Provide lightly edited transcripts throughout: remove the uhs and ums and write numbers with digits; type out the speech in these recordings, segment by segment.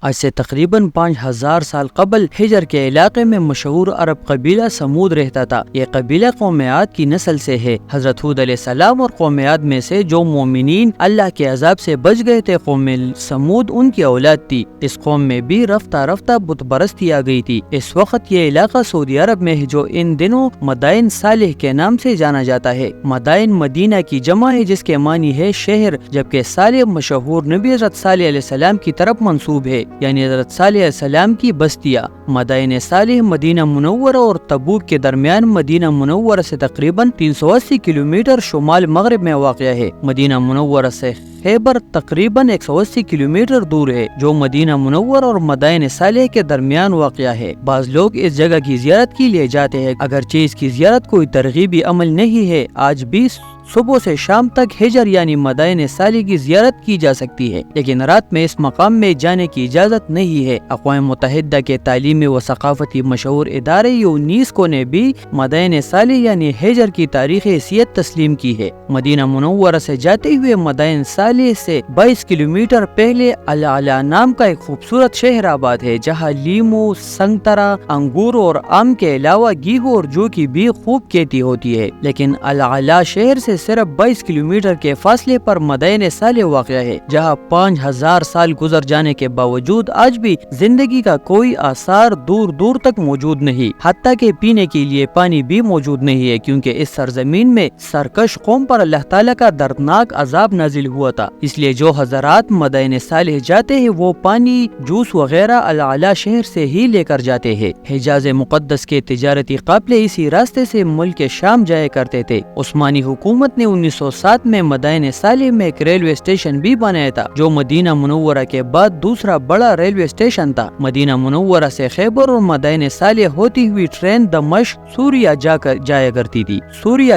آج سے تقریباً 5000 سال قبل ہجر کے علاقے میں مشہور عرب قبیلہ سمود رہتا تھا۔ یہ قبیلہ قوم عاد کی نسل سے ہے۔ حضرت ہود علیہ السلام اور قوم عاد میں سے جو مومنین اللہ کے عذاب سے بچ گئے تھے، قوم سمود ان کی اولاد تھی۔ اس قوم میں بھی رفتہ رفتہ بت پرستی آ گئی تھی۔ اس وقت یہ علاقہ سعودی عرب میں ہے، جو ان دنوں مدائن صالح کے نام سے جانا جاتا ہے۔ مدائن مدینہ کی جمع ہے، جس کے معنی ہے شہر، جبکہ صالح مشہور نبی حضرت صالح علیہ السلام کی طرف منسوب ہے، یعنی حضرت صالح علیہ السلام کی بستیاں۔ مدائن صالح مدینہ منورہ اور تبوک کے درمیان مدینہ منورہ سے تقریباً 380 کلومیٹر شمال مغرب میں واقع ہے۔ مدینہ منورہ سے خیبر تقریباً 180 کلومیٹر دور ہے، جو مدینہ منورہ اور مدائن صالح کے درمیان واقع ہے۔ بعض لوگ اس جگہ کی زیارت کے لیے جاتے ہیں، اگرچہ اس کی زیارت کوئی ترغیبی عمل نہیں ہے۔ آج بھی صبح سے شام تک ہجر یعنی مدائن صالح کی زیارت کی جا سکتی ہے، لیکن رات میں اس مقام میں جانے کی اجازت نہیں ہے۔ اقوام متحدہ کے تعلیمی و ثقافتی مشہور ادارے یونیسکو نے بھی مدائن صالح یعنی ہجر کی تاریخی حیثیت تسلیم کی ہے۔ مدینہ منورہ سے جاتے ہوئے مدائن صالح سے 22 کلومیٹر پہلے العلا نام کا ایک خوبصورت شہر آباد ہے، جہاں لیمو، سنگترا، انگور اور آم کے علاوہ گیہوں اور جو کی بھی خوب کھیتی ہوتی ہے۔ لیکن العلا شہر سے صرف 22 کلومیٹر کے فاصلے پر مدائن صالح واقع ہے، جہاں 5000 سال گزر جانے کے باوجود آج بھی زندگی کا کوئی آثار دور دور تک موجود نہیں، حتیٰ کہ پینے کے لیے پانی بھی موجود نہیں ہے، کیونکہ اس سرزمین میں سرکش قوم پر اللہ تعالیٰ کا دردناک عذاب نازل ہوا تھا۔ اس لیے جو حضرات مدائن صالح جاتے ہیں وہ پانی، جوس وغیرہ العلا شہر سے ہی لے کر جاتے ہیں۔ حجاز مقدس کے تجارتی قافلے اسی راستے سے ملک شام جایا کرتے تھے۔ عثمانی حکومت نے 1907 میں مدائن صالح میں ایک ریلوے اسٹیشن بھی بنایا تھا، جو مدینہ منورہ کے بعد دوسرا بڑا ریلوے اسٹیشن تھا۔ مدینہ منورہ سے خیبر اور مدائن صالح ہوتی ہوئی ٹرین دمشق سوریہ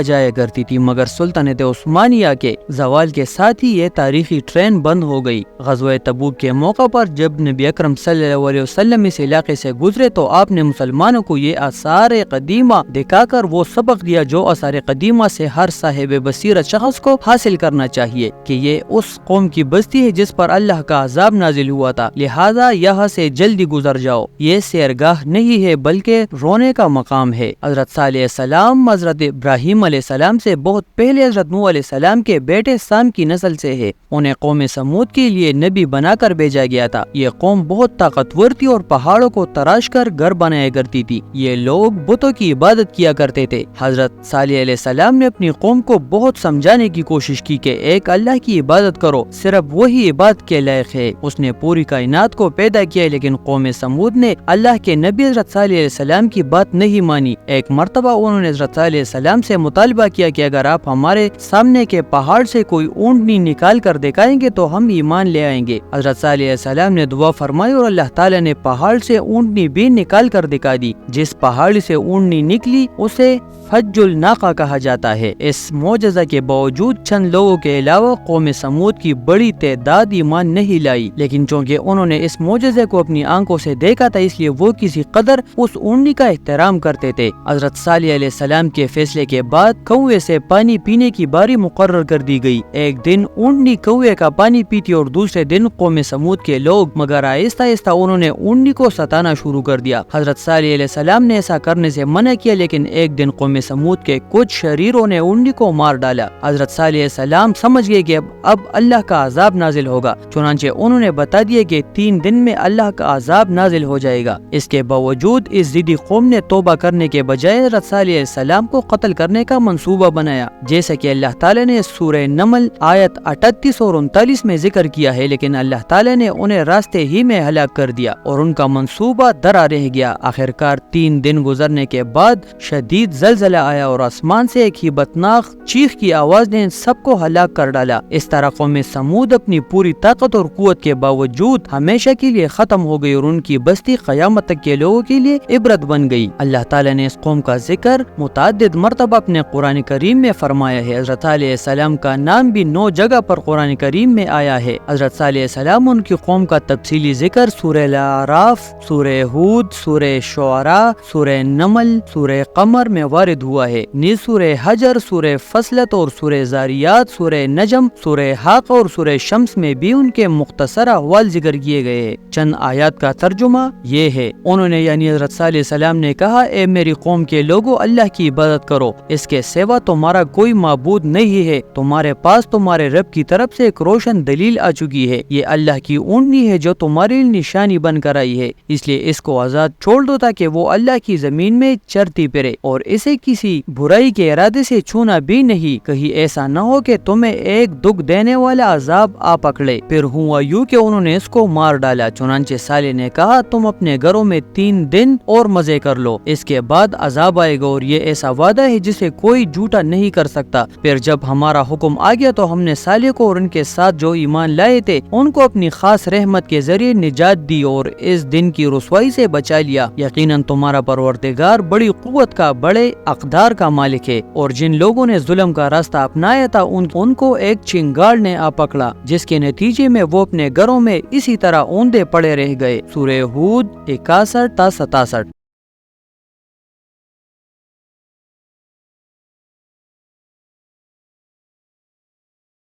جایا کرتی تھی، مگر سلطنت عثمانیہ کے زوال کے ساتھ ہی یہ تاریخی ٹرین بند ہو گئی۔ غزوہ تبوک کے موقع پر جب نبی اکرم صلی اللہ علیہ وسلم اس علاقے سے گزرے تو آپ نے مسلمانوں کو یہ آثار قدیمہ دکھا کر وہ سبق دیا جو آثار قدیمہ سے ہر صاحب بصیرت شخص کو حاصل کرنا چاہیے، کہ یہ اس قوم کی بستی ہے جس پر اللہ کا عذاب نازل ہوا تھا، لہذا یہاں سے جلدی گزر جاؤ۔ یہ سیرگاہ نہیں ہے بلکہ رونے کا مقام ہے۔ حضرت صالح علیہ السلام حضرت ابراہیم علیہ السلام سے بہت پہلے حضرت نوح علیہ السلام کے بیٹے سام کی نسل سے ہے۔ انہیں قوم سمود کے لیے نبی بنا کر بھیجا گیا تھا۔ یہ قوم بہت طاقتور تھی اور پہاڑوں کو تراش کر گھر بنایا کرتی تھی۔ یہ لوگ بتوں کی عبادت کیا کرتے تھے۔ حضرت صالح علیہ السلام نے اپنی قوم کو بہت سمجھانے کی کوشش کی کہ ایک اللہ کی عبادت کرو، صرف وہی عبادت کے لائق ہے۔ اس نے پوری کائنات کو پیدا کیا، لیکن قوم سمود نے اللہ کے نبی حضرت صالح علیہ السلام کی بات نہیں مانی۔ ایک مرتبہ انہوں نے حضرت صالح علیہ السلام سے مطالبہ کیا کہ اگر آپ ہمارے سامنے کے پہاڑ سے کوئی اونٹنی نکال کر دکھائیں گے تو ہم ایمان لے آئیں گے۔ حضرت صالح علیہ السلام نے دعا فرمائی اور اللہ تعالیٰ نے پہاڑ سے اونٹنی بھی نکال کر دکھا دی۔ جس پہاڑ سے اونٹنی نکلی اسے فج الناقہ کہا جاتا ہے۔ اس معجزہ کے باوجود چند لوگوں کے علاوہ قوم سمود کی بڑی تعداد ایمان نہیں لائی، لیکن چونکہ انہوں نے اس معجزے کو اپنی آنکھوں سے دیکھا تھا، اس لیے وہ کسی قدر اس اونٹنی کا احترام کرتے تھے۔ حضرت صالح علیہ السلام کے فیصلے کے بعد کوے سے پانی پینے کی باری مقرر کر دی گئی۔ ایک دن اونٹنی کوے کا پانی پیتی اور دوسرے دن قوم سمود کے لوگ، مگر آہستہ آہستہ انہوں نے اونٹنی کو ستانا شروع کر دیا۔ حضرت صالح علیہ السلام نے ایسا کرنے سے منع کیا، لیکن ایک دن قوم سمود کے کچھ شریروں نے اونٹنی کو مار ڈالا۔ حضرت صالح علیہ السلام سمجھ گئے کہ اب اللہ کا عذاب نازل ہوگا، چنانچہ انہوں نے بتا دیا کہ 3 دن میں اللہ کا عذاب نازل ہو جائے گا۔ اس کے باوجود اس ضدی قوم نے توبہ کرنے کے بجائے حضرت صالح علیہ السلام کو قتل کرنے کا منصوبہ بنایا، جیسا کہ اللہ تعالیٰ نے سورہ نمل آیت 38 اور 39 میں ذکر کیا ہے، لیکن اللہ تعالیٰ نے انہیں راستے ہی میں ہلاک کر دیا اور ان کا منصوبہ درا رہ گیا۔ آخرکار 3 دن گزرنے کے بعد شدید زلزلہ آیا اور آسمان سے ایک ہیبتناک چیخ کی آواز نے ان سب کو ہلاک کر ڈالا۔ اس طرح قوم سمود اپنی پوری طاقت اور قوت کے باوجود ہمیشہ کے لیے ختم ہو گئی اور ان کی بستی قیامت تک کے لوگوں کے لیے عبرت بن گئی۔ اللہ تعالیٰ نے اس قوم کا ذکر متعدد مرتبہ اپنے قرآن کریم میں فرمایا ہے۔ حضرت صالح علیہ السلام کا نام بھی 9 جگہ پر قرآن کریم میں آیا ہے۔ حضرت صالح علیہ السلام ان کی قوم کا تفصیلی ذکر سورہ الاعراف، سورہ ہود، سورہ شعراء، سورہ نمل، سورہ قمر میں وارد ہوا ہے۔ نیز سورہ حجر، سورہ فصلت اور سورہ زاریات، سورہ نجم، سورہ حق اور سورہ شمس میں بھی ان کے مختصر احوال ذکر کیے گئے ہیں۔ چند آیات کا ترجمہ یہ ہے، انہوں نے یعنی حضرت صالح علیہ السلام نے کہا، اے میری قوم کے لوگو، اللہ کی عبادت کرو، اس کے سوا تمہارا کوئی معبود نہیں ہے، تمہارے پاس تمہارے رب کی طرف سے ایک روشن دلیل آ چکی ہے، یہ اللہ کی اونٹنی ہے جو تمہاری نشانی بن کر آئی ہے، اس لیے اس کو آزاد چھوڑ دو تاکہ وہ اللہ کی زمین میں چرتی پھرے، اور اسے کسی برائی کے ارادے سے چھونا بھی نہیں، کہیں ایسا نہ ہو کہ تمہیں ایک دکھ دینے والا عذاب آ پکڑے۔ پھر ہوا یوں کہ انہوں نے اس کو مار ڈالا۔ چنانچہ صالح نے کہا، تم اپنے گھروں میں 3 دن اور مزے کر لو، اس کے بعد عذاب آئے گا، اور یہ ایسا وعدہ ہے جسے کوئی جھوٹا نہیں کر سکتا۔ پھر جب ہمارا حکم آ گیا تو ہم نے صالح کو اور ان کے ساتھ جو ایمان لائے تھے ان کو اپنی خاص رحمت کے ذریعے نجات دی اور اس دن کی رسوائی سے بچا لیا۔ یقیناً تمہارا پروردگار بڑی قوت کا، بڑے اقدار کا مالک ہے، اور جن لوگوں نے ظلم کا راستہ اپنایا تھا ان کو ایک چنگاڑ نے آ پکڑا، جس کے نتیجے میں وہ اپنے گھروں میں اسی طرح اوندے پڑے رہ گئے۔ سورہ ہود 61 تا 67۔